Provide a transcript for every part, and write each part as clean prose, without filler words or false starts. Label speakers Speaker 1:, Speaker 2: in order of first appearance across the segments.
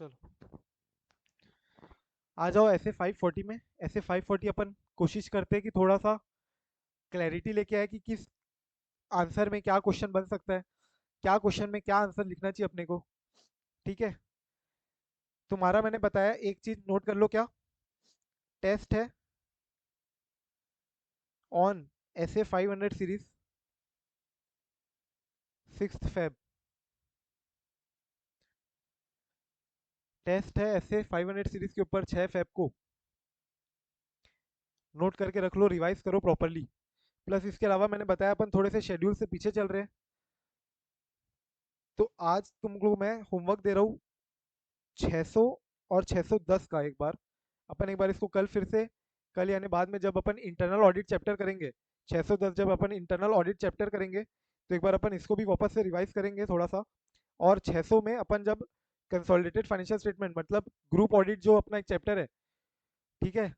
Speaker 1: चलो आ जाओ ऐसे 540 में। ऐसे 540 अपन कोशिश करते हैं कि थोड़ा सा क्लैरिटी लेके आए कि किस आंसर में क्या क्वेश्चन बन सकता है, क्या क्वेश्चन में क्या आंसर लिखना चाहिए अपने को। ठीक है, तुम्हारा मैंने बताया, एक चीज नोट कर लो, क्या टेस्ट है ऑन ऐसे 500 सीरीज 6 फेब। टेस्ट है ऐसे 500 सीरीज के ऊपर 6 फेब को। नोट करके रख लो, रिवाइज करो प्रॉपरली। प्लस इसके अलावा मैंने बताया अपन थोड़े से शेड्यूल से पीछे चल रहे हैं, तो आज तुमको मैं होमवर्क दे रहा हूँ 600 और 610 का। एक बार अपन एक बार इसको कल फिर से, कल यानी बाद में जब अपन इंटरनल ऑडिट चैप्टर करेंगे, 610 जब अपन इंटरनल ऑडिट चैप्टर करेंगे तो एक बार अपन इसको भी वापस से रिवाइज करेंगे थोड़ा सा। और 600 में अपन जब कंसोलिडेटेड फाइनेंशियल स्टेटमेंट मतलब ग्रुप ऑडिट जो अपना एक चैप्टर है, ठीक है,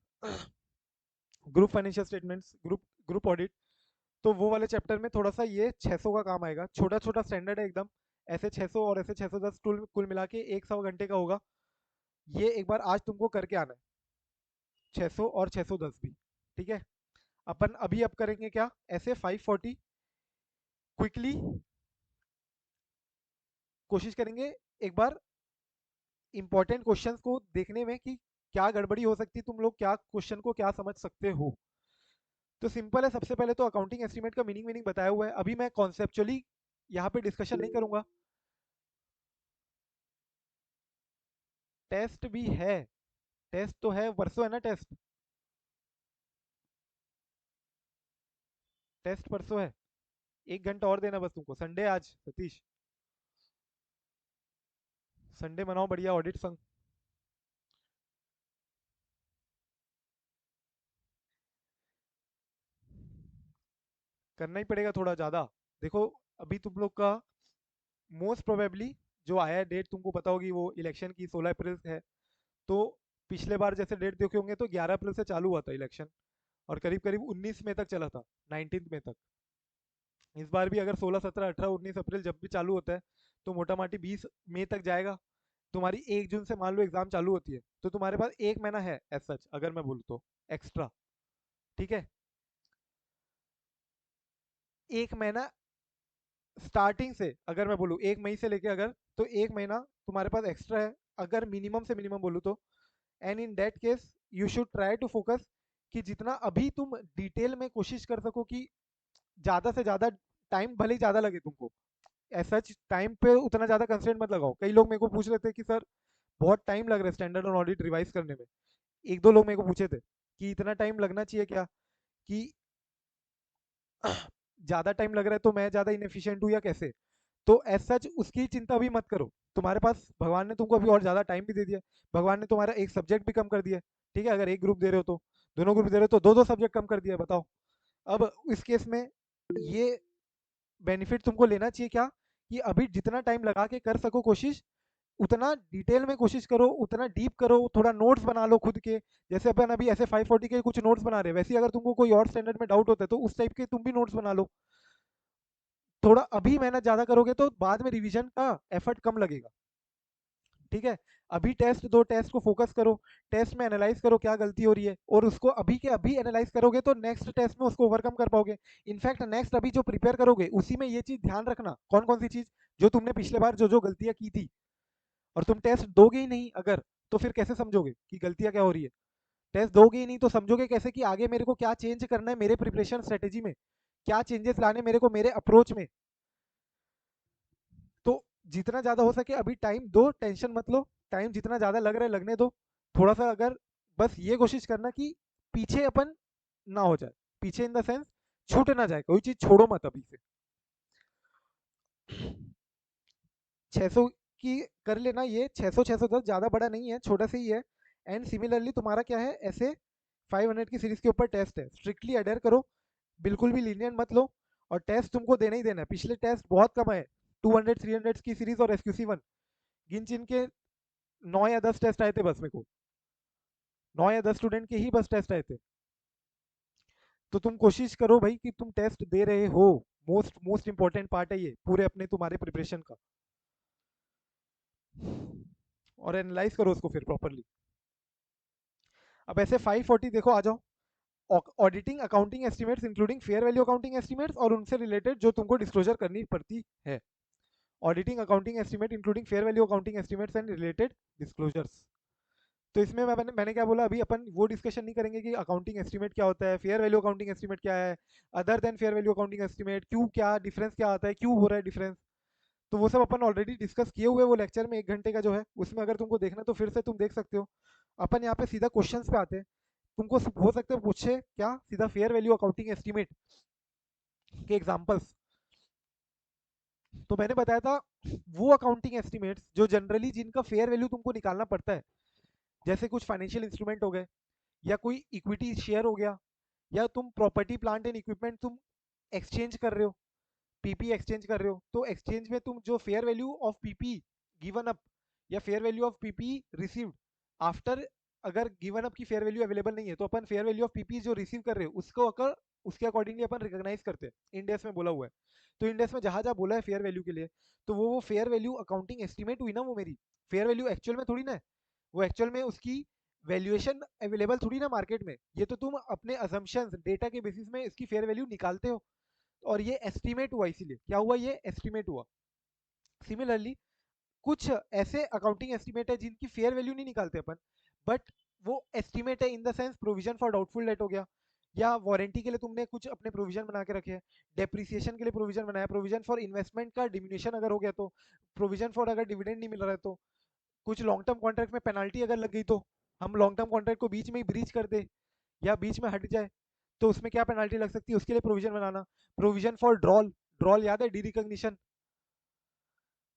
Speaker 1: group financial statements, group audit, तो वो वाले चैप्टर में थोड़ा सा ये 600 का काम आएगा। छोटा छोटा स्टैंडर्ड है एकदम। ऐसे 600 और ऐसे 610 कुल मिला के 100 घंटे का होगा। ये एक बार आज तुमको करके आना है, 600 और 610 भी। ठीक है, अपन अभी अब करेंगे क्या, ऐसे 540 क्विकली कोशिश करेंगे एक बार इंपॉर्टेंट क्वेश्चंस को देखने में कि क्या गड़बड़ी हो सकती है, तुम लोग क्या क्वेश्चन को क्या समझ सकते हो। तो सिंपल है, सबसे पहले तो अकाउंटिंग एस्टीमेट का मीनिंग मीनिंग बताया हुआ है, अभी मैं कॉन्सेप्चुअली यहाँ पे डिस्कशन नहीं करूंगा। टेस्ट भी है, टेस्ट तो है, परसों है ना टेस्ट, टेस्ट परसों है। 1 घंटा और देना बस तुमको, संडे आज सतीश, संडे मनाओ बढ़िया ऑडिट संग। करना ही पड़ेगा थोड़ा ज़्यादा। देखो, अभी तुम लोग का मोस्ट प्रोबेबली जो आया है डेट तुमको पता होगी, वो इलेक्शन की 16 अप्रैल है। तो पिछले बार जैसे डेट देखे होंगे तो 11 अप्रैल से चालू हुआ था इलेक्शन, और करीब करीब 19 मई तक चला था, 19 मई तक। इस बार भी अगर 16, 17, 18, 19 अप्रैल जब भी चालू होता है तो मोटा माटी 20 मई तक जाएगा। तुम्हारी 1 जून से मान लो एग्जाम चालू होती है, तो तुम्हारे पास 1 महीना है एज सच, अगर मैं बोलूँ तो एक्स्ट्रा। ठीक है, 1 महीना स्टार्टिंग से, अगर मैं बोलूँ 1 मई से लेके, अगर तो 1 महीना तुम्हारे पास एक्स्ट्रा है, अगर मिनिमम से मिनिमम बोलूँ तो। And in that case you should try to focus कि जितना अभी तुम डिटेल में कोशिश कर सको कि ज़्यादा से ज़्यादा, टाइम भले ही ज़्यादा लगे तुमको, ऐसा टाइम पे उतना ज़्यादा कंस्ट्रेंट मत लगाओ। कई लोग मेरे को पूछ रहे थे कि सर बहुत टाइम लग रहा है स्टैंडर्ड और ऑडिट रिवाइज करने में। एक दो लोग मेरे को पूछे थे कि इतना टाइम लगना चाहिए क्या, कि ज़्यादा टाइम लग रहा है तो मैं ज़्यादा इनएफिशिएंट हूँ या कैसे। तो एज सच उसकी चिंता भी मत करो, तुम्हारे पास भगवान ने तुमको अभी और ज़्यादा टाइम भी दे दिया। भगवान ने तुम्हारा एक सब्जेक्ट भी कम कर दिया है। ठीक है, अगर एक ग्रुप दे रहे हो तो, दोनों ग्रुप दे रहे हो तो दो दो सब्जेक्ट कम कर दिया है, बताओ। अब इस केस में ये बेनिफिट तुमको लेना चाहिए क्या, कि अभी जितना टाइम लगा के कर सको कोशिश, उतना डिटेल में कोशिश करो, उतना डीप करो, थोड़ा नोट्स बना लो खुद के। जैसे अपन अभी ऐसे 540 के कुछ नोट्स बना रहे हैं, वैसे ही अगर तुमको कोई और स्टैंडर्ड में डाउट होता है तो उस टाइप के तुम भी नोट्स बना लो। थोड़ा अभी मेहनत ज़्यादा करोगे तो बाद में रिवीजन का एफर्ट कम लगेगा। ठीक है, अभी टेस्ट दो, टेस्ट को फोकस करो, टेस्ट में एनालाइज करो क्या गलती हो रही है, और उसको अभी के अभी एनालाइज करोगे तो नेक्स्ट टेस्ट में उसको ओवरकम कर पाओगे। इनफैक्ट नेक्स्ट अभी जो प्रिपेयर करोगे उसी में ये चीज़ ध्यान रखना, कौन कौन सी चीज़ जो तुमने पिछले बार जो जो गलतियां की थी, और तुम टेस्ट दोगे ही नहीं अगर, तो फिर कैसे समझोगे कि गलतियां क्या हो रही है। टेस्ट दोगे ही नहीं तो समझोगे कैसे कि आगे मेरे को क्या चेंज करना है मेरे प्रिपरेशन स्ट्रेटेजी में, क्या चेंजेस लाने मेरे को मेरे अप्रोच में। तो जितना ज़्यादा हो सके अभी टाइम दो, टेंशन मत लो, टाइम जितना ज़्यादा लग रहा है लगने दो। थोड़ा सा अगर, बस ये कोशिश करना कि पीछे अपन ना हो जाए, पीछे इन द सेंस छूट ना जाए, कोई चीज़ छोड़ो मत अभी से। 600 की कर लेना, ये 600 610 ज़्यादा बड़ा नहीं है, छोटा सा ही है। एंड सिमिलरली तुम्हारा क्या है, ऐसे 500 की सीरीज के ऊपर टेस्ट है, स्ट्रिक्टली अडेयर करो, बिल्कुल भी लीनियंट मत लो। और टेस्ट तुमको देना ही देना है, पिछले टेस्ट बहुत कम है, 200 300 की सीरीज और SQC 1 गिन चिन के 9 या 10 टेस्ट आए थे बस मेरे को, 9 या 10 स्टूडेंट के ही बस टेस्ट आए थे। तो तुम कोशिश करो भाई कि तुम टेस्ट दे रहे हो, मोस्ट मोस्ट इंपॉर्टेंट पार्ट है ये पूरे अपने तुम्हारे प्रिपरेशन का। और एनालाइज करो उसको फिर प्रॉपरली। अब ऐसे 540 देखो आ जाओ, auditing accounting estimates including fair value accounting estimates और उनसे रिलेटेड जो तुमको डिस्क्लोजर करनी पड़ती है। Auditing accounting estimate including fair value accounting estimates and related disclosures. तो इसमें मैंने क्या बोला, अभी अपन वो डिस्कशन नहीं करेंगे कि अकाउंटिंग एस्टिमेट क्या होता है, फेयर वैल्यू अकाउंटिंग एस्टिमेट क्या है, other than fair value accounting estimate क्यों, क्या डिफरेंस क्या आता है, क्यों हो रहा है डिफरेंस। तो वो सब अपन ऑलरेडी डिस्कस किए हुए, वो लेक्चर में 1 घंटे का जो है उसमें अगर तुमको देखना तो फिर से तुम देख सकते हो। अपन यहाँ पे सीधा क्वेश्चंस पे आते हैं। तुमको हो सकता है पूछे क्या, सीधा फेयर वैल्यू अकाउंटिंग एस्टिमेट के एग्जांपल्स। तो मैंने बताया था वो अकाउंटिंग एस्टिमेट्स जो जनरली जिनका फेयर वैल्यू तुमको निकालना पड़ता है, जैसे कुछ फाइनेंशियल इंस्ट्रूमेंट हो गए, या कोई इक्विटी शेयर हो गया, या तुम प्रॉपर्टी प्लांट एंड इक्विपमेंट तुम एक्सचेंज कर रहे हो, पीपी एक्सचेंज कर रहे हो, तो एक्सचेंज में तुम जो fair value of PP given up या fair value of PP received after, अगर गिवन अप की फेयर वैल्यू अवेलेबल नहीं है तो अपन फेयर वैल्यू ऑफ पीपी जो रिसीव कर रहे हो उसको अगर उसके अकॉर्डिंगली अपन रिकॉग्नाइज करते हैं, इंडेक्स में बोला हुआ है। तो इंडेक्स में जहां जहां बोला है फेयर वैल्यू के लिए, तो वो फेयर वैल्यू अकाउंटिंग एस्टिमेट हुई ना वो मेरी। फेयर वैल्यू एक्चुअल में थोड़ी ना है, वो एक्चुअल में उसकी वैल्यूएशन अवेलेबल थोड़ी ना मार्केट में, ये तो तुम अपने अजम्पशंस डेटा के बेसिस में इसकी फेयर वैल्यू निकालते हो। और ये एस्टिमेट हुआ, इसीलिए क्या हुआ, ये एस्टिमेट हुआ। सिमिलरली कुछ ऐसे अकाउंटिंग एस्टिमेट है जिनकी फेयर वैल्यू नहीं निकालते अपन, बट वो एस्टिमेट है in the sense provision for doubtful debt हो गया, या वारंटी के लिए तुमने कुछ अपने प्रोविजन बना के रखे हैं, डेप्रिसिएशन के लिए प्रोविजन बनाया, प्रोविजन फॉर इन्वेस्टमेंट का डिमिनिशन अगर हो गया तो, प्रोविजन फॉर अगर डिविडेंड नहीं मिल रहा है तो, कुछ लॉन्ग टर्म कॉन्ट्रैक्ट में पेनाल्टी अगर लग गई तो, हम लॉन्ग टर्म कॉन्ट्रैक्ट को बीच में ही ब्रीच कर दे या बीच में हट जाए तो उसमें क्या पेनाल्टी लग सकती है, उसके लिए प्रोविजन बनाना। प्रोविजन फॉर ड्रॉल, ड्रॉल याद है, डी रिकॉग्निशन।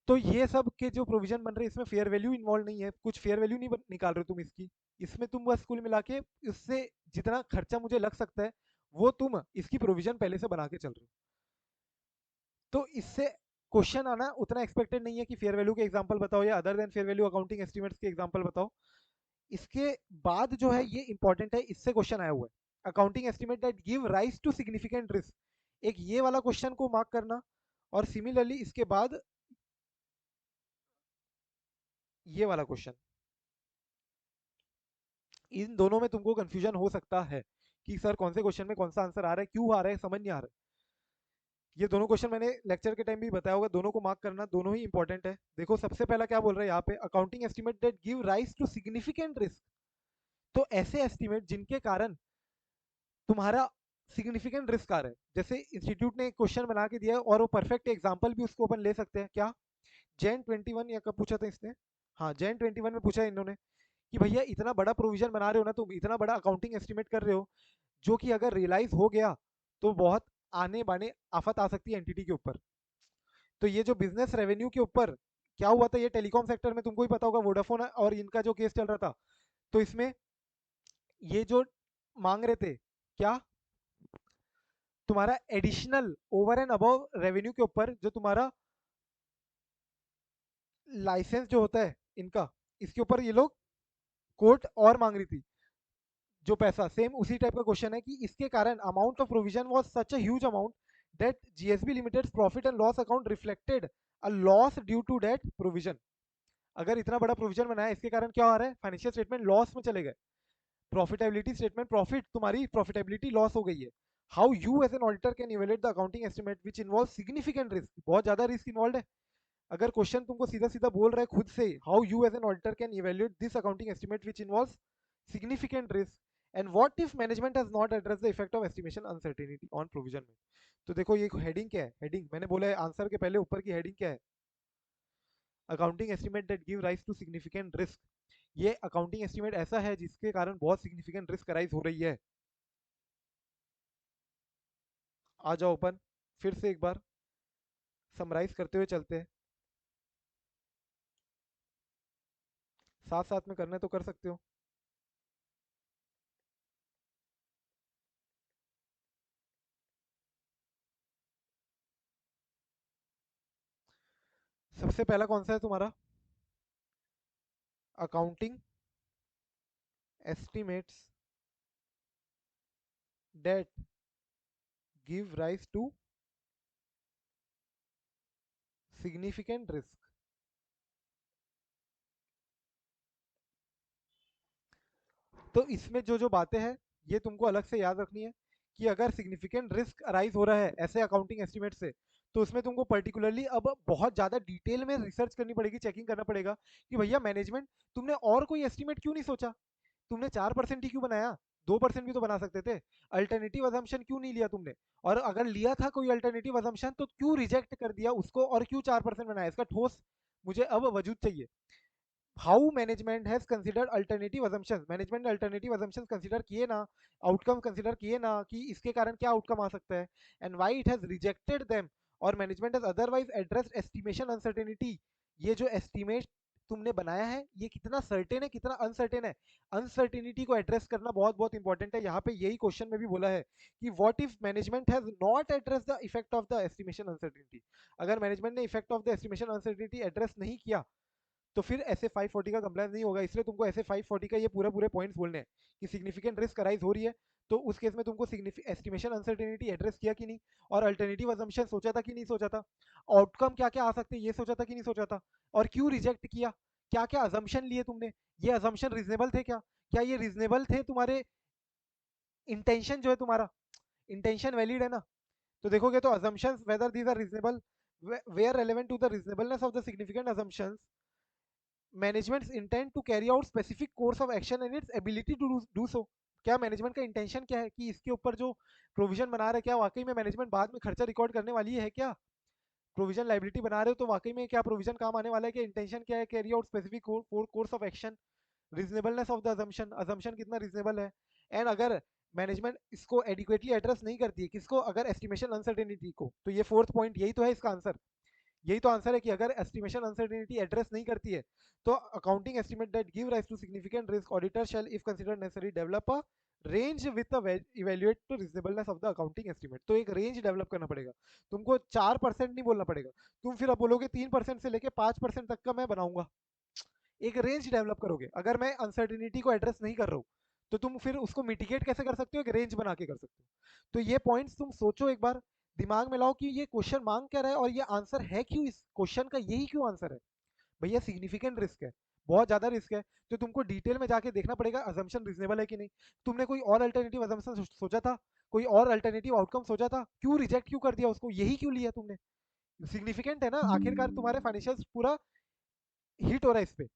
Speaker 1: तो ये सब के जो प्रोविजन बन रहे हैं इसमें फेयर वैल्यू इन्वॉल्व नहीं है, कुछ फेयर वैल्यू नहीं निकाल रहे हो तुम इसकी। इसमें तुम बस कुल मिला के इससे जितना खर्चा मुझे लग सकता है वो तुम इसकी प्रोविजन पहले से बना के चल रहे हो। तो इससे क्वेश्चन आना उतना एक्सपेक्टेड नहीं है कि फेयर वैल्यू के एग्जांपल बताओ या other than fair value accounting estimates के एग्जांपल बताओ। इसके बाद जो है ये इंपॉर्टेंट है, इससे क्वेश्चन आया हुआ है, accounting estimate that give rise to significant risk. एक ये वाला क्वेश्चन को मार्क करना, और सिमिलरली इसके बाद ये वाला क्वेश्चन, इन दोनों में तुमको कंफ्यूजन हो सकता है कि सर कौन से क्वेश्चन में कौन सा आंसर आ रहा है, क्यों आ रहा है, समझ नहीं आ रहा है। ये दोनों क्वेश्चन मैंने लेक्चर के टाइम भी बताया होगा, दोनों को मार्क करना, दोनों ही इंपॉर्टेंट है। देखो सबसे पहला क्या बोल रहा है यहाँ पे, accounting estimate that give rise to significant risk. तो ऐसे एस्टिमेट जिनके कारण तुम्हारा सिग्निफिकेंट रिस्क आ रहा है, जैसे इंस्टीट्यूट ने एक क्वेश्चन बना के दिया है और वो परफेक्ट एग्जाम्पल भी उसको अपन ले सकते हैं क्या, जैन 21 या कब पूछा था इसने, हाँ जैन 21 में पूछा है इन्होंने कि भैया इतना बड़ा प्रोविजन बना रहे हो ना तुम, इतना बड़ा अकाउंटिंग एस्टिमेट कर रहे हो जो कि अगर रियलाइज हो गया तो बहुत आने बाने आफत आ सकती है एंटिटी के ऊपर। तो ये जो बिजनेस रेवेन्यू के ऊपर क्या हुआ था, ये टेलीकॉम सेक्टर में तुमको ही पता होगा, वोडाफोन और इनका जो केस चल रहा था, तो इसमें ये जो मांग रहे थे क्या, तुम्हारा additional over and above revenue के ऊपर जो तुम्हारा लाइसेंस जो होता है इनका, इसके ऊपर ये लोग कोर्ट और मांग रही थी जो पैसा, सेम उसी टाइप का क्वेश्चन है कि इसके कारण amount of provision was such a huge amount that GSB limited profit and loss account reflected a loss due to that provision. अगर इतना बड़ा प्रोविजन बनाया इसके कारण क्या आ रहा है, फाइनेंशियल स्टेटमेंट लॉस में चले गए, प्रॉफिटेबिलिटी स्टेटमेंट प्रॉफिट, तुम्हारी प्रॉफिटेबिलिटी लॉस हो गई है। How you as an auditor can evaluate the accounting estimate which involve significant risk, बहुत ज्यादा रिस्क इन्वॉल्व है। अगर क्वेश्चन तुमको सीधा सीधा बोल रहा है खुद से, how you as an auditor can evaluate this accounting estimate which involve significant risk and what if management has not addressed the effect of estimation uncertainty on provision में। तो देखो ये हेडिंग क्या है, हेडिंग मैंने बोला है आंसर के पहले ऊपर की हेडिंग क्या है, accounting estimate that give rise to significant risk. ये अकाउंटिंग एस्टिमेट ऐसा है जिसके कारण बहुत सिग्निफिकेंट रिस्क राइज हो रही है। आ जाओ अपन फिर से एक बार समराइज करते हुए चलते हैं, साथ साथ में करना है तो कर सकते हो। सबसे पहला कौन सा है तुम्हारा, accounting estimates that give rise to significant risk. तो इसमें जो जो बातें हैं ये तुमको अलग से याद रखनी है कि अगर सिग्निफिकेंट रिस्क अराइज हो रहा है ऐसे अकाउंटिंग एस्टिमेट से, तो उसमें तुमको पर्टिकुलरली अब बहुत ज़्यादा डिटेल में रिसर्च करनी पड़ेगी, चेकिंग करना पड़ेगा कि भैया मैनेजमेंट तुमने और कोई एस्टिमेट क्यों नहीं सोचा, तुमने 4% ही क्यों बनाया, 2% भी तो बना सकते थे, अल्टरनेटिव अजम्पशन क्यों नहीं लिया तुमने, और अगर लिया था कोई अल्टरनेटिव अजम्पशन तो क्यों रिजेक्ट कर दिया उसको और क्यों 4% बनाया, इसका ठोस मुझे अब वजूद चाहिए। How management has considered alternative assumptions, management ने अल्टरनेटिव अजम्पशंस कंसिडर किए ना, आउटकम कंसिडर किए ना कि इसके कारण क्या आउटकम आ सकता है, and why it has rejected them, और management has otherwise addressed estimation uncertainty, ये जो एस्टिमेट तुमने बनाया है ये कितना सर्टेन है कितना अनसर्टेन है, अनसर्टेनिटी को एड्रेस करना बहुत बहुत इंपॉर्टेंट है। यहाँ पे यही क्वेश्चन में भी बोला है कि what if management has not address the effect of the estimation uncertainty, अगर मैनेजमेंट ने effect of the estimation uncertainty address नहीं किया तो फिर ऐसे 540 का कंप्लायंस नहीं होगा। इसलिए तुमको ऐसे 540 का ये पूरे पूरे पॉइंट्स बोलने हैं कि सिग्निफिकेंट रिस्क अराइज हो रही है तो उस केस में तुमको एस्टिमेशन अनसर्टेनिटी एड्रेस किया कि नहीं, और अल्टरनेटिव अजम्पशन सोचा था कि नहीं सोचा था, आउटकम क्या क्या आ सकते हैं ये सोचा था कि नहीं सोचा था, और क्यों रिजेक्ट किया, क्या क्या अजम्पशन लिए तुमने, ये अजम्पशन रीजनेबल थे क्या ये रीजनेबल थे, तुम्हारे इंटेंशन जो है तुम्हारा इंटेंशन वैलिड है ना। तो देखोगे तो assumptions whether these are reasonable, where relevant to the reasonableness of the significant assumptions, management's intent to carry out specific course of action and its ability to do so, क्या management का intention क्या है कि इसके ऊपर जो provision बना रहे क्या वाकई में मैनेजमेंट बाद में खर्चा रिकॉर्ड करने वाली है, क्या प्रोविजन लाइबिलिटी बना रहे हो तो वाकई में क्या प्रोविजन काम आने वाला है, क्या इंटेंशन क्या है, carry out specific course of action, reasonableness of the assumption, assumption कितना रीजनेबल है, एंड अगर मैनेजमेंट इसको एडिक्वेटली एड्रेस नहीं करती है किसको, अगर एस्टिमेशन अनसर्टेनिटी को, तो ये फोर्थ पॉइंट यही तो है इसका आंसर, यही तो आंसर है कि अगर एस्टिमेशन अनसर्टेनिटी एड्रेस नहीं करती है तो accounting estimate that give rise to significant risk auditor shall if considered necessary develop a range with evaluate to reasonableness of the accounting estimate, तो एक रेंज डेवलप करना पड़ेगा तुमको, 4% नहीं बोलना पड़ेगा, तुम फिर अब बोलोगे 3% से लेके 5% तक का मैं बनाऊंगा, एक रेंज डेवलप करोगे, अगर मैं अनसर्टिनिटी को एड्रेस नहीं कर रहा हूँ तो तुम फिर उसको मिटिगेट कैसे कर सकते हो, एक रेंज बना के कर सकते हो। तो ये पॉइंट्स तुम सोचो एक बार, दिमाग में लाओ कि ये क्वेश्चन मांग क्या रहा है और ये आंसर है क्यों, इस क्वेश्चन का यही क्यों आंसर है, भैया सिग्निफिकेंट रिस्क है, बहुत ज्यादा रिस्क है, तो तुमको डिटेल में जाके देखना पड़ेगा अजम्पशन रीजनेबल है कि नहीं, तुमने कोई और अल्टरनेटिव अजम्पशन सोचा था, कोई और अल्टरनेटिव आउटकम सोचा था, क्यों रिजेक्ट क्यों कर दिया उसको, यही क्यों लिया तुमने, सिग्निफिकेंट है ना, आखिरकार तुम्हारे फाइनेंशियल पूरा हिट हो रहा है इस पे।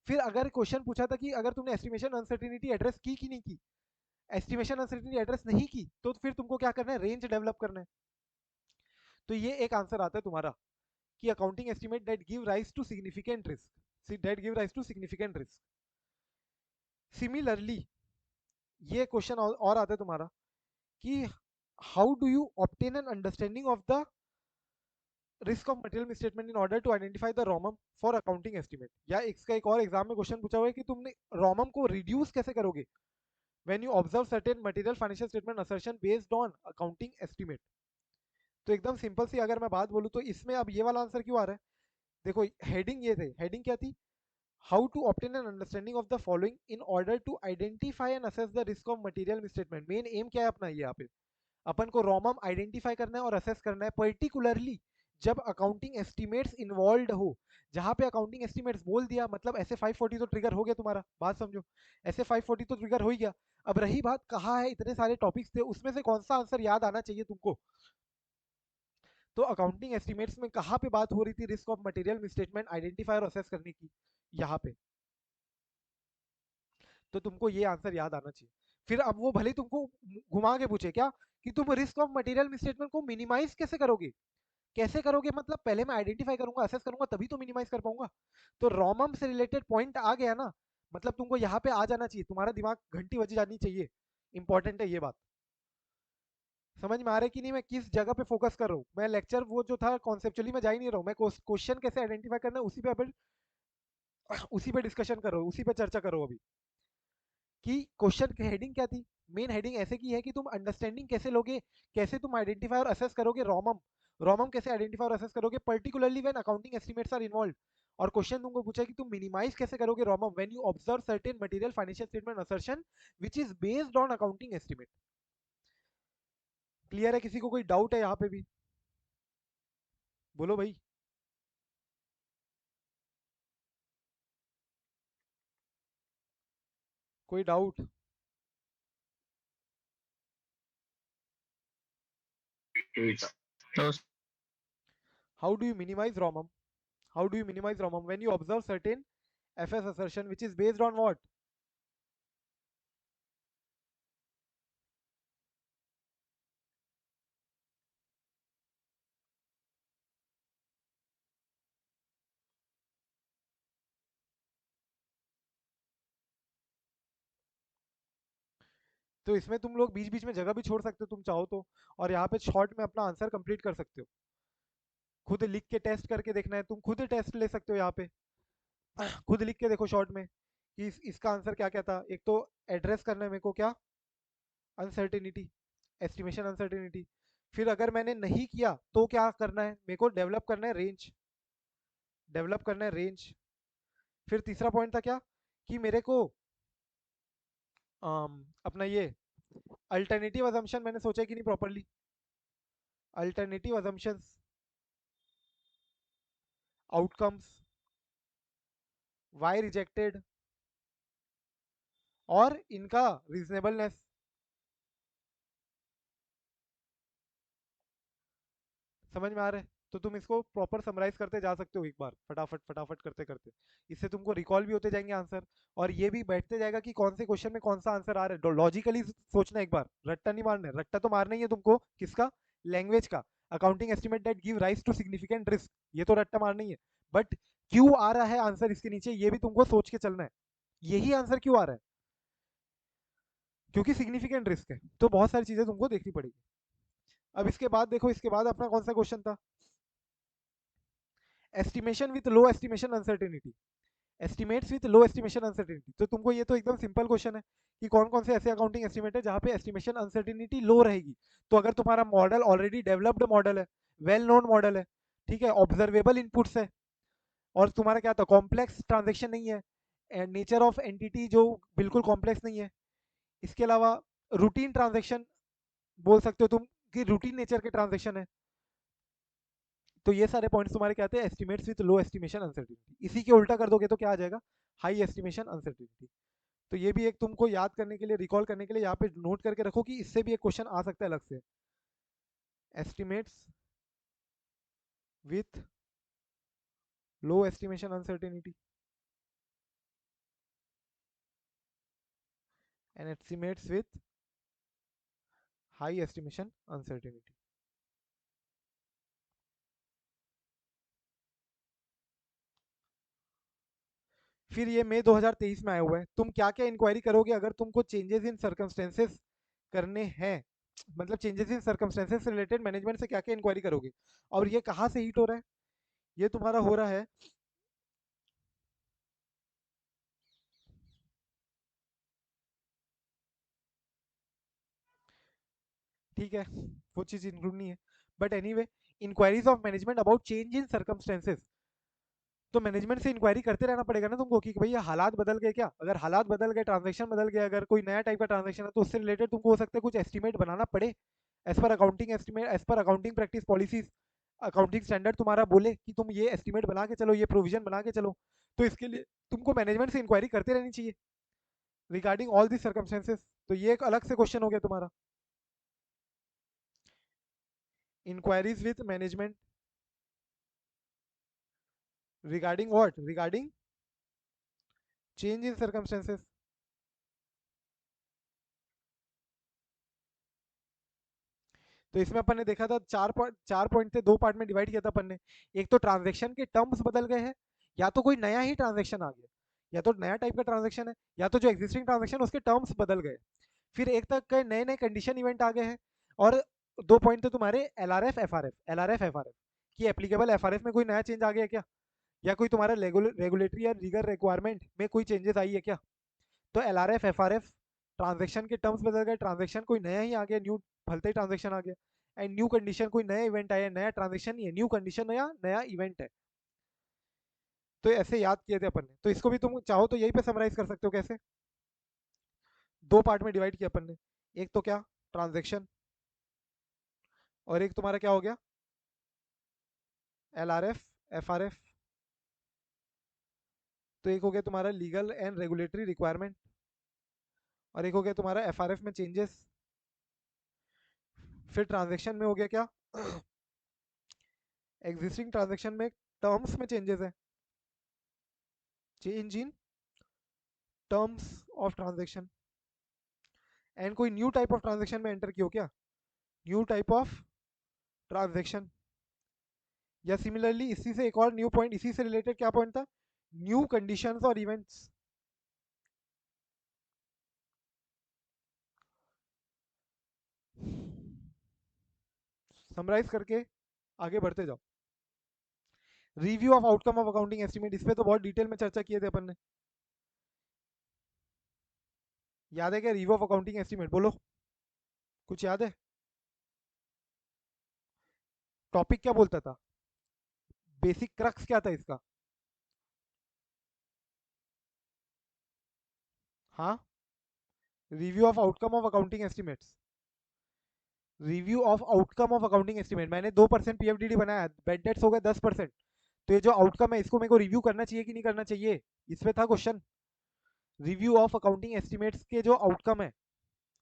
Speaker 1: फिर अगर क्वेश्चन पूछा था कि अगर तुमने एस्टिमेशन अनसर्टिनिटी एड्रेस की कि नहीं की, एस्टिमेशन अनसर्टिनिटी एड्रेस नहीं की तो फिर तुमको क्या करना है, रेंज डेवलप करना है। तो ये एक आंसर आता है तुम्हारा कि accounting estimate that give rise to significant risk, that give rise to significant risk. Similarly ये क्वेश्चन और आता है तुम्हारा कि how do you obtain an understanding of the risk of material misstatement in order to identify the ROMM for accounting estimate, या इसका एक और एग्जाम में क्वेश्चन पूछा हुआ है कि तुमने रॉमम को रिड्यूस कैसे करोगे when you observe certain material financial statement assertion based on accounting estimate। तो एकदम सिंपल सी अगर मैं बात बोलूं तो इसमें अब ये वाला आंसर क्यों आ रहा है, देखो हेडिंग ये थे, हेडिंग क्या थी, how to obtain an understanding of the following in order to identify and assess the risk of material misstatement, main M क्या है अपना ये यहाँ पे, अपन को रॉमम आइडेंटिफाई करना है और असेस करना है, पर्टिकुलरली जब अकाउंटिंग एस्टिमेट्स इन्वॉल्व हो, जहां पे अकाउंटिंग एस्टिमेट्स बोल दिया मतलब ऐसे 540 तो ट्रिगर हो गया तुम्हारा, बात समझो, ऐसे 540 तो ट्रिगर हो ही गया। अब रही बात कहाँ है, इतने सारे टॉपिक्स थे उसमें से कौन सा आंसर याद आना चाहिए तुमको, तो अकाउंटिंग एस्टिमेट्स में कहाँ पे बात हो रही थी risk of material misstatement identify और असेस करने की, यहाँ पे, तो तुमको ये आंसर याद आना चाहिए। फिर अब वो भले तुमको घुमा के पूछे क्या कि तुम रिस्क ऑफ मटेरियल मिसस्टेटमेंट को मिनिमाइज कैसे करोगे, कैसे करोगे मतलब पहले मैं आइडेंटिफाई करूंगा असेस करूंगा तभी तो मिनिमाइज कर पाऊंगा, तो रॉमम से रिलेटेड पॉइंट आ गया ना, मतलब तुमको यहाँ पे आ जाना चाहिए, तुम्हारा दिमाग घंटी बज जानी चाहिए, इंपॉर्टेंट है ये बात। समझ में आ रहा है कि नहीं मैं किस जगह पे फोकस कर रहा हूँ, मैं लेक्चर वो जो था कॉन्सेप्चुअली मैं जा ही नहीं रहा हूँ, मैं क्वेश्चन कैसे आइडेंटिफाई करना है उसी पे डिस्कशन करो, उसी पे चर्चा करो अभी, कि क्वेश्चन की हेडिंग क्या थी, मेन हेडिंग ऐसे की है कि तुम अंडरस्टैंडिंग कैसे लोगे, कैसे तुम आइडेंटिफाई और असेस करोगे रॉमम, रॉमम कैसे आइडेंटिफाई और असेस करोगे particularly when accounting estimates are involve, और क्वेश्चन तुमको पूछा है कि तुम मिनिमाइज कैसे करोगे ROMM when you observe certain material financial statement assertion which is based on accounting estimate. Clear है, किसी को कोई डाउट है यहाँ पे भी, बोलो भाई। कोई डाउट?
Speaker 2: तो
Speaker 1: how do you minimise ROMM? How do you minimise ROMM when you observe certain FS assertion which is based on what? तो इसमें तुम लोग बीच बीच में जगह भी छोड़ सकते हो तुम चाहो तो, और यहाँ पे शॉर्ट में अपना आंसर कंप्लीट कर सकते हो। खुद लिख के टेस्ट करके देखना है, तुम खुद टेस्ट ले सकते हो यहाँ पे। खुद लिख के देखो शॉर्ट में कि इसका आंसर क्या क्या था। एक तो एड्रेस करना है मेरे को क्या, अनसर्टेनिटी, एस्टिमेशन अनसर्टेनिटी। फिर अगर मैंने नहीं किया तो क्या करना है, मेरे को डेवलप करना है रेंज, डेवलप करना है रेंज। फिर तीसरा पॉइंट था क्या, कि मेरे को अपना ये अल्टरनेटिव अजम्पशन मैंने सोचा कि नहीं properly, alternative assumptions, outcomes, why rejected, और इनका रीजनेबलनेस। समझ में आ रहा है? तो तुम इसको प्रॉपर समराइज करते जा सकते हो एक बार, फटाफट फटाफट करते करते। इससे तुमको रिकॉल भी होते जाएंगे आंसर, और ये भी बैठते जाएगा कि कौन से क्वेश्चन में कौन सा आंसर आ रहा है। लॉजिकली सोचना एक बार, रट्टा नहीं मारना है। रट्टा तो मारना ही है तुमको, किसका, लैंग्वेज का। Accounting estimate that give rise to significant risk, ये तो रट्टा मारना ही है। बट क्यों आ रहा है आंसर इसके नीचे, ये भी तुमको सोच के चलना है। यही आंसर क्यों आ रहा है, क्योंकि सिग्निफिकेंट रिस्क है। तो बहुत सारी चीजें तुमको देखनी पड़ेगी। अब इसके बाद देखो, इसके बाद अपना कौन सा क्वेश्चन था, estimation with low estimation uncertainty, estimates with low estimation uncertainty. तो तुमको ये तो एकदम सिंपल क्वेश्चन है कि कौन कौन से ऐसे अकाउंटिंग एस्टिमेट है जहां पे एस्टिमेशन अनसर्टेनिटी लो रहेगी। तो अगर तुम्हारा मॉडल ऑलरेडी डेवलप्ड मॉडल है, वेल नोन मॉडल है, ठीक है, ऑब्जर्वेबल इनपुट्स है, और तुम्हारा क्या था, कॉम्प्लेक्स ट्रांजेक्शन नहीं है, नेचर ऑफ एंटिटी जो बिल्कुल कॉम्प्लेक्स नहीं है, इसके अलावा रूटीन ट्रांजेक्शन बोल सकते हो तुम, कि रूटीन नेचर के ट्रांजेक्शन है। तो ये सारे पॉइंट्स तुम्हारे क्या आते हैं, estimates with low estimation uncertainty. इसी के उल्टा कर दोगे तो क्या आ जाएगा, हाई एस्टिमेशन अनसर्टेनिटी। तो ये भी एक तुमको याद करने के लिए, रिकॉल करने के लिए यहाँ पे नोट करके रखो कि इससे भी एक क्वेश्चन आ सकता है अलग से, estimates with low estimation uncertainty and estimates with high estimation uncertainty. फिर ये मई 2023 में आया हुआ है, तुम क्या क्या इंक्वायरी करोगे अगर तुमको चेंजेस इन सर्कमस्टेंसेस करने हैं, मतलब चेंजेस इन सर्कमस्टेंसेस से रिलेटेड मैनेजमेंट से क्या क्या इंक्वायरी करोगे। और ये कहाँ से हिट हो रहा है, ये तुम्हारा हो रहा है, ठीक है, वो चीज इंक्लूड नहीं है, but anyway, inquiries of management about change in circumstances. तो मैनेजमेंट से इंक्वायरी करते रहना पड़ेगा ना तुमको कि भैया हालात बदल गए क्या। अगर हालात बदल गए, ट्रांजेक्शन बदल गया, अगर कोई नया टाइप का ट्रांजेक्शन है, तो उससे रिलेटेड तुमको हो सकता है कुछ एस्टिमेट बनाना पड़े, एज पर अकाउंटिंग एस्टिमेट, एज पर accounting practice policies, accounting standard तुम्हारा बोले कि तुम ये एस्टिमेट बना के चलो, ये प्रोविजन बना के चलो। तो इसके लिए तुमको मैनेजमेंट से इंक्वायरी करते रहनी चाहिए रिगार्डिंग ऑल दी सर्कमस्टेंसेस। तो ये एक अलग से क्वेश्चन हो गया तुम्हारा, inquiries with management regarding what, regarding change in circumstances. तो इसमें अपन ने देखा था चार पॉइंट थे, दो पार्ट में डिवाइड किया था अपन ने। एक तो ट्रांजेक्शन के टर्म्स बदल गए हैं, या तो कोई नया ही ट्रांजेक्शन आ गया, या तो नया टाइप का ट्रांजेक्शन है, या तो जो एग्जिस्टिंग ट्रांजेक्शन उसके टर्म्स बदल गए। फिर एक तक के नए नए कंडीशन इवेंट आ गए हैं। और दो पॉइंट थे तुम्हारे L R F F R F की एप्लीकेबल एफ आर एफ में कोई नया चेंज आ गया क्या, या कोई तुम्हारा रेगुलेटरी या लीगल रिक्वायरमेंट में कोई चेंजेस आई है क्या। तो एल आर एफ ट्रांजेक्शन के टर्म्स बदल गए, ट्रांजेक्शन कोई नया ही आ गया, न्यू फलते ही ट्रांजेक्शन आ गया। एंड न्यू कंडीशन, कोई नया इवेंट आया, नया ट्रांजेक्शन नहीं है, न्यू कंडीशन नया नया इवेंट है। तो ऐसे याद किए थे अपन ने। तो इसको भी तुम चाहो तो यही पे समराइज कर सकते हो, कैसे, दो पार्ट में डिवाइड किया अपन ने। एक तो क्या, ट्रांजेक्शन, और एक तुम्हारा क्या हो गया, L R F F R F. तो एक हो गया तुम्हारा लीगल एंड रेगुलेटरी रिक्वायरमेंट, और एक हो गया तुम्हारा एफआरएफ में चेंजेस। फिर ट्रांजेक्शन में हो गया क्या, एग्जिस्टिंग ट्रांजेक्शन में टर्म्स में चेंजेस है, change in terms of transaction. And कोई न्यू टाइप ऑफ ट्रांजेक्शन में एंटर किया हो क्या, न्यू टाइप ऑफ ट्रांजेक्शन। या सिमिलरली इसी से एक और न्यू पॉइंट, इसी से रिलेटेड क्या पॉइंट था, न्यू कंडीशंस और इवेंट्स। समराइज करके आगे बढ़ते जाओ। Review of outcome of accounting estimate, इस पे तो बहुत डिटेल में चर्चा किए थे अपन ने, याद है क्या, रिव्यू ऑफ अकाउंटिंग एस्टीमेट बोलो, कुछ याद है, टॉपिक क्या बोलता था, बेसिक क्रक्स क्या था इसका। हाँ, review of outcome of accounting estimates, review of outcome of accounting estimate. मैंने 2% पीएफडीडी बनाया, बेड डेट्स हो गए 10%, तो ये जो आउटकम है इसको मेरे को रिव्यू करना चाहिए कि नहीं करना चाहिए, इस पे था question. Review of accounting estimates के जो आउटकम है,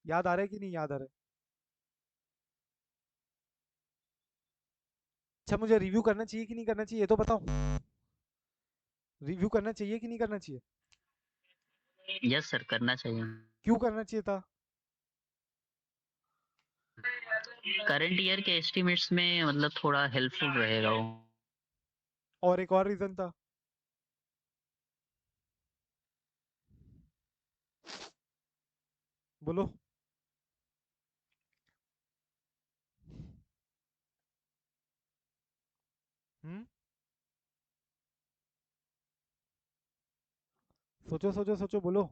Speaker 1: याद आ रहा है कि नहीं याद आ रहा है। अच्छा, मुझे रिव्यू करना चाहिए कि नहीं करना चाहिए ये तो बताओ, रिव्यू करना चाहिए कि नहीं करना चाहिए।
Speaker 2: यस सर, करना चाहिए।
Speaker 1: क्यों करना चाहिए था।
Speaker 2: करंट ईयर के एस्टिमेट्स में मतलब थोड़ा हेल्पफुल रहेगा वो।
Speaker 1: और एक और रीजन था, बोलो। हम्म, सोचो सोचो सोचो, बोलो।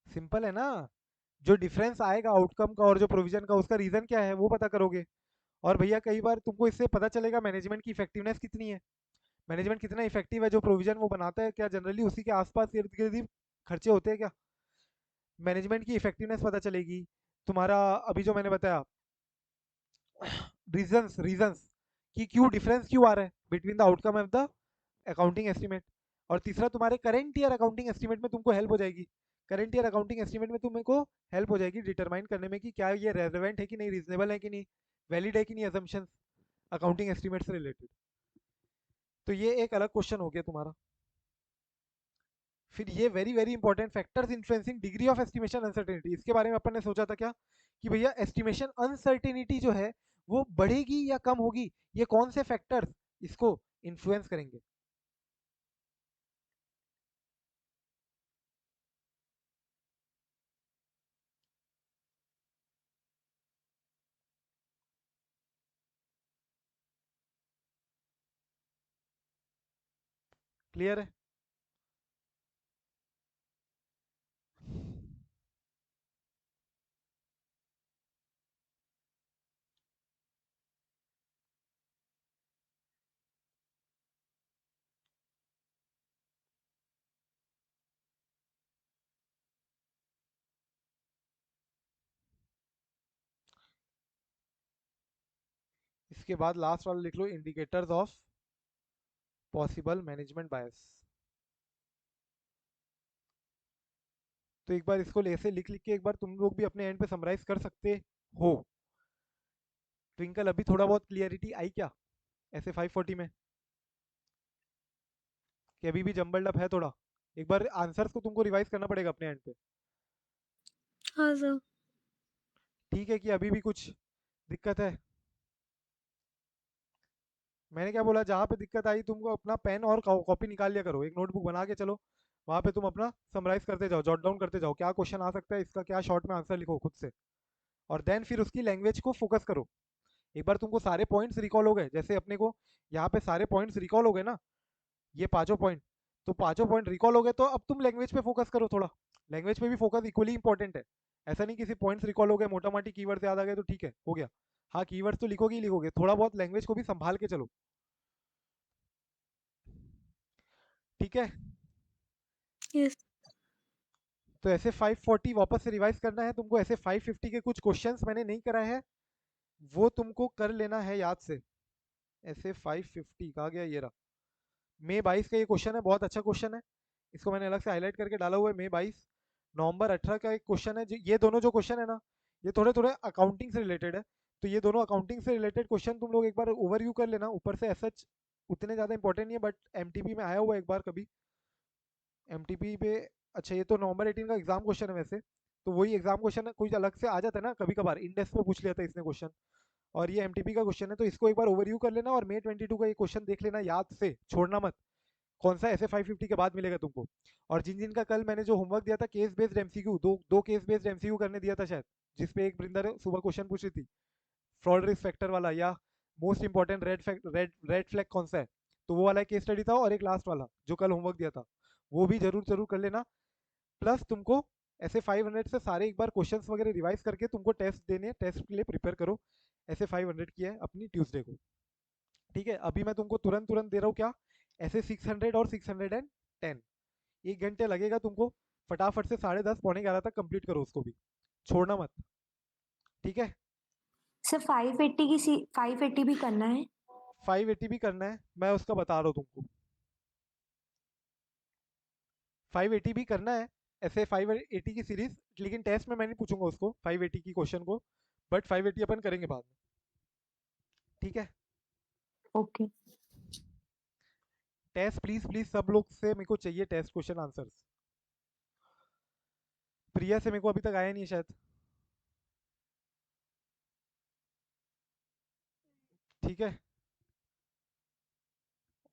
Speaker 1: सिंपल है ना, जो डिफरेंस आएगा आउटकम का और जो प्रोविजन का, उसका रीजन क्या है वो पता करोगे। और भैया कई बार तुमको इससे पता चलेगा मैनेजमेंट की इफेक्टिवनेस कितनी है, मैनेजमेंट कितना इफेक्टिव है, जो प्रोविजन वो बनाता है क्या जनरली उसी के आसपास इर्द गिर्द ही खर्चे होते हैं क्या। मैनेजमेंट की इफेक्टिवनेस पता चलेगी तुम्हारा। अभी जो मैंने बताया, रीजंस रीजंस कि क्यों डिफरेंस क्यों आ रहा है between the outcome of the accounting estimate. और तीसरा तुम्हारे करेंट ईयर अकाउंटिंग एस्टीमेट में तुमको हेल्प हो जाएगी, करेंट ईयर अकाउंटिंग एस्टीमेट में तुमको हेल्प हो जाएगी डिटरमाइन करने में कि क्या ये रेलेवेंट है कि नहीं, रीजनेबल है कि नहीं, वैलिड है कि नहीं असम्पशंस अकाउंटिंग एस्टीमेट से रिलेटेड। तो ये एक अलग क्वेश्चन हो गया तुम्हारा। फिर ये very very important, factors influencing degree of estimation uncertainty, इसके बारे में अपन ने सोचा था क्या, कि भैया एस्टिमेशन अनसर्टेनिटी जो है वो बढ़ेगी या कम होगी, ये कौन से फैक्टर्स इसको इन्फ्लुएंस करेंगे। क्लियर है। इसके बाद लास्ट वाला लिख लो, इंडिकेटर्स ऑफ पॉसिबल मैनेजमेंट बायस। तो एक बार इसको ऐसे लिख लिख के एक बार तुम लोग भी अपने एंड पे समराइज कर सकते हो। ट्विंकल, अभी थोड़ा बहुत क्लियरिटी आई क्या ऐसे 540 में, कि अभी भी जंबल्ड अप है थोड़ा, एक बार आंसर्स को तुमको रिवाइज करना पड़ेगा अपने एंड पे।
Speaker 3: हाँ सर।
Speaker 1: ठीक है कि अभी भी कुछ दिक्कत है। मैंने क्या बोला, जहाँ पे दिक्कत आई तुमको अपना पेन और कॉपी निकाल लिया करो, एक नोटबुक बना के चलो, वहाँ पे तुम अपना समराइज करते जाओ, जॉट डाउन करते जाओ, क्या क्वेश्चन आ सकता है इसका, क्या शॉर्ट में आंसर लिखो खुद से। और देन फिर उसकी लैंग्वेज को फोकस करो। एक बार तुमको सारे पॉइंट्स रिकॉल हो गए, जैसे अपने को यहाँ पे सारे पॉइंट्स रिकॉल हो गए ना, ये पांचों पॉइंट, तो पांचों पॉइंट रिकॉल हो गए, तो अब तुम लैंग्वेज पे फोकस करो थोड़ा। लैंग्वेज पे भी फोकस इक्वली इंपॉर्टेंट है। ऐसा नहीं किसी पॉइंट्स रिकॉल हो गए, मोटा मोटी कीवर्ड्स याद आ गए तो ठीक है हो गया। हाँ, कीवर्ड्स तो लिखोगे ही लिखोगे, थोड़ा बहुत लैंग्वेज को भी संभाल के चलो। ठीक है।
Speaker 3: यस।
Speaker 1: तो ऐसे 540 वापस से रिवाइज करना है तुमको, ऐसे 550 के कुछ क्वेश्चंस मैंने नहीं कराए हैं, वो तुमको कर लेना है याद से। ऐसे 550 कहा गया, ये रहा। मई 22 का ये क्वेश्चन है, बहुत अच्छा क्वेश्चन है। इसको मैंने अलग से हाईलाइट करके डाला हुआ है। मई 22 नवंबर 18 का एक क्वेश्चन है। ये दोनों जो क्वेश्चन है ना, ये थोड़े थोड़े अकाउंटिंग से रिलेटेड है। तो ये दोनों अकाउंटिंग से रिलेटेड क्वेश्चन तुम लोग एक बार ओवरव्यू कर लेना। ऊपर से सच उतने ज़्यादा इंपॉर्टेंट नहीं है, बट एमटीपी में आया हुआ है एक बार कभी एमटीपी पे। अच्छा, ये तो नवंबर 18 का एग्जाम क्वेश्चन है वैसे। तो वही एग्जाम क्वेश्चन कोई अलग से आ जाता है ना कभी कभार, इंडेक्स में पूछ लिया था इसने क्वेश्चन। और ये एमटीपी का क्वेश्चन है, तो इसको एक बार ओवरव्यू कर लेना। और मई 22 का ये क्वेश्चन देख लेना, याद से छोड़ना मत। कौन सा ऐसे 550 के बाद मिलेगा तुमको। और जिन जिन का कल मैंने जो होमवर्क दिया था, केस बेस्ड एमसीक्यू, दो दो केस बेस्ड एमसीक्यू करने दिया था शायद, जिसपे एक बृंदर सुबह क्वेश्चन पूछ रही थी फ्रॉड रिस्क फैक्टर वाला, या मोस्ट इंपॉर्टेंट रेड फ्लैग कौन सा है। तो वो वाला केस स्टडी था, और एक लास्ट वाला जो कल होमवर्क दिया था, वो भी जरूर जरूर कर लेना। प्लस तुमको ऐसे 500 से सारे एक बार क्वेश्चंस वगैरह रिवाइज करके तुमको टेस्ट देने, टेस्ट के लिए प्रिपेयर करो। ऐसे 500 की है अपनी ट्यूसडे को। ठीक है, अभी मैं तुमको तुरंत तुरंत दे रहा हूँ क्या, ऐसे 600 और 610, 1 घंटे लगेगा तुमको। फटाफट से 10:30 11 तक कंप्लीट करो उसको भी, छोड़ना मत। ठीक है,
Speaker 3: सर 580 की 580 भी करना है?
Speaker 1: 580 भी करना है, मैं उसका बता रहा हूँ तुमको। 580 भी करना है, ऐसे 580 की सीरीज। लेकिन टेस्ट में मैं नहीं पूछूंगा उसको 580 की क्वेश्चन को, बट 580 अपन करेंगे बाद में। ठीक है,
Speaker 3: ओके।
Speaker 1: टेस्ट प्लीज प्लीज सब लोग से मेरे को चाहिए टेस्ट क्वेश्चन आंसर्स। प्रिया से मेरे को अभी तक आया नहीं है शायद। ठीक है,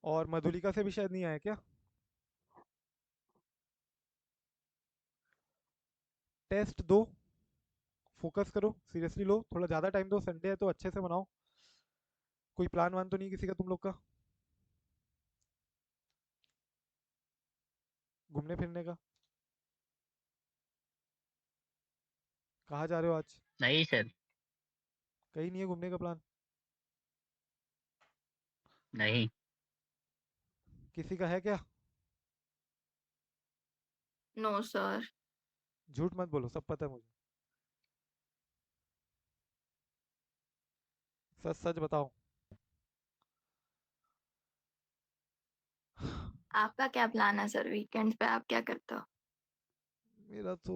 Speaker 1: और मधुलिका से भी शायद नहीं आया क्या। टेस्ट दो, फोकस करो, सीरियसली लो, थोड़ा ज़्यादा टाइम दो, संडे है तो अच्छे से मनाओ। कोई प्लान वान तो नहीं किसी का तुम लोग का घूमने फिरने का। कहाँ जा रहे हो आज।
Speaker 2: नहीं सर।
Speaker 1: कहीं नहीं है घूमने का प्लान।
Speaker 2: नहीं।
Speaker 1: किसी का है क्या।
Speaker 3: No sir.
Speaker 1: झूठ मत बोलो, सब पता है मुझे। सच सच बताओ।
Speaker 3: आपका क्या प्लान है सर, वीकेंड पे आप क्या करते हो?
Speaker 1: मेरा तो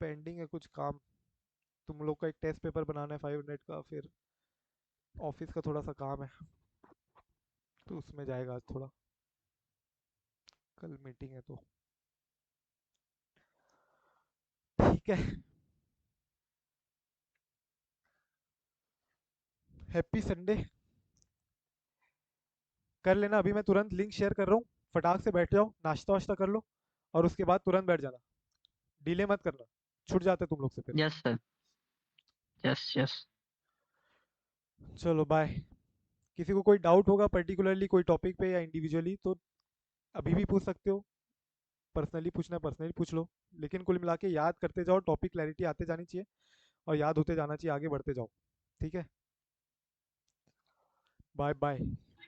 Speaker 1: पेंडिंग है कुछ काम। तुम लोग का एक टेस्ट पेपर बनाना है 500 का, फिर ऑफिस का थोड़ा सा काम है, तो उसमें जाएगा आज थोड़ा। कल मीटिंग है तो। ठीक है, हैप्पी संडे। कर लेना, अभी मैं तुरंत लिंक शेयर कर रहा हूँ। फटाक से बैठ जाओ, नाश्ता वाश्ता कर लो, और उसके बाद तुरंत बैठ जाना। डिले मत करना, छूट जाते तुम लोग से फिर।
Speaker 2: Yes sir. Yes yes.
Speaker 1: चलो बाय। किसी को कोई डाउट होगा पर्टिकुलरली कोई टॉपिक पे या इंडिविजुअली, तो अभी भी पूछ सकते हो। पर्सनली पूछना है पर्सनली पूछ लो। लेकिन कुल मिला के याद करते जाओ, टॉपिक क्लैरिटी आते जानी चाहिए, और याद होते जाना चाहिए, आगे बढ़ते जाओ। ठीक है, बाय बाय।